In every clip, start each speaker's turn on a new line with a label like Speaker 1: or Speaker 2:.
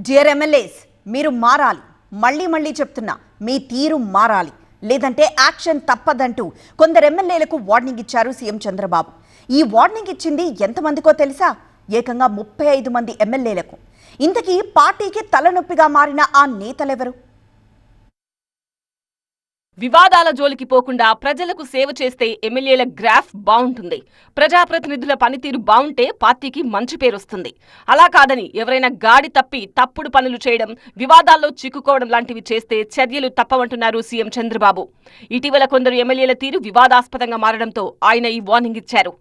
Speaker 1: Dear MLAs, మీరు మారాలి. మళ్ళీ చెప్తున్నా, మీ తీరు మారాలి, లేదంటే యాక్షన్ తప్పదంటూ కొందరు ఎమ్మెల్యేలకు వార్నింగ్ ఇచ్చారు సీఎం చంద్రబాబు. ఈ వార్నింగ్ ఇచ్చింది ఎంతమందికో తెలుసా? ఏకంగా 35 మంది ఎమ్మెల్యేలకు. ఇంతకీ పార్టీకి తలనొప్పిగా మారిన ఆ నేతలెవరు?
Speaker 2: వివాదాల జోలికి పోకుండా ప్రజలకు సేవ చేస్తే ఎమ్మెల్యేల గ్రాఫ్ బాగుంటుంది. ప్రజాప్రతినిధుల పనితీరు బాగుంటే పార్టీకి మంచి పేరొస్తుంది. అలా కాదని ఎవరైనా గాడి తప్పి తప్పుడు పనులు చేయడం, వివాదాల్లో చిక్కుకోవడం లాంటివి చేస్తే చర్యలు తప్పవంటున్నారు సీఎం చంద్రబాబు. ఇటీవల కొందరు ఎమ్మెల్యేల తీరు వివాదాస్పదంగా మారడంతో ఆయన ఈ వార్నింగ్ ఇచ్చారు.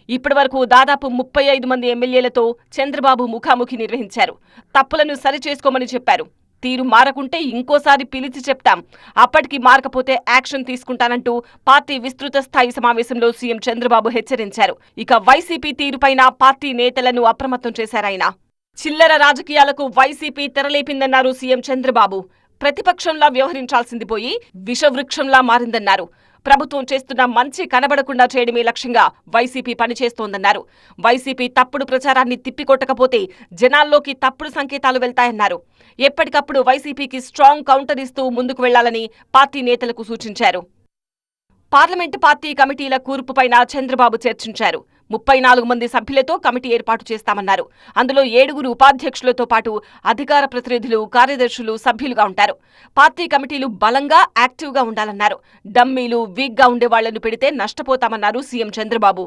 Speaker 2: ఇప్పటి వరకు దాదాపు 35 మంది ఎమ్మెల్యేలతో చంద్రబాబు ముఖాముఖి నిర్వహించారు. తప్పులను సరిచేసుకోమని చెప్పారు. తీరు మారకుంటే ఇంకోసారి పిలిచి చెప్తాం, అప్పటికి మారకపోతే యాక్షన్ తీసుకుంటానంటూ పార్టీ విస్తృత స్థాయి సమావేశంలో సీఎం చంద్రబాబు హెచ్చరించారు. ఇక వైసీపీ తీరుపైన పార్టీ నేతలను అప్రమత్తం చేశారాయన. చిల్లర రాజకీయాలకు వైసీపీ తెరలేపిందన్నారు సీఎం చంద్రబాబు. ప్రతిపక్షంలా వ్యవహరించాల్సింది పోయి విషవృక్షంలా మారిందన్నారు. ప్రభుత్వం చేస్తున్న మంచి కనబడకుండా చేయడమే లక్ష్యంగా వైసీపీ పనిచేస్తోందన్నారు. వైసీపీ తప్పుడు ప్రచారాన్ని తిప్పికొట్టకపోతే జనాల్లోకి తప్పుడు సంకేతాలు వెళ్తాయన్నారు. ఎప్పటికప్పుడు వైసీపీకి స్ట్రాంగ్ కౌంటర్ ఇస్తూ ముందుకు వెళ్లాలని పార్టీ నేతలకు సూచించారు. పార్లమెంటు పార్టీ కమిటీల కూర్పుపైన చంద్రబాబు చర్చించారు. 34 మంది సభ్యులతో కమిటీ ఏర్పాటు చేస్తామన్నారు. అందులో 7 ఉపాధ్యక్షులతో పాటు అధికార ప్రతినిధులు, కార్యదర్శులు సభ్యులుగా ఉంటారు. పార్టీ కమిటీలు బలంగా, యాక్టివ్గా ఉండాలన్నారు. డమ్మీలు, వీక్గా ఉండేవాళ్లను పెడితే నష్టపోతామన్నారు సీఎం చంద్రబాబు.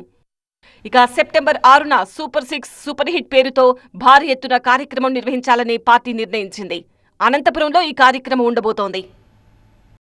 Speaker 2: ఇక సెప్టెంబర్ 6న సూపర్ 6 సూపర్ హిట్ పేరుతో భారీ ఎత్తున కార్యక్రమం నిర్వహించాలని పార్టీ నిర్ణయించింది. అనంతపురంలో ఈ కార్యక్రమం ఉండబోతోంది.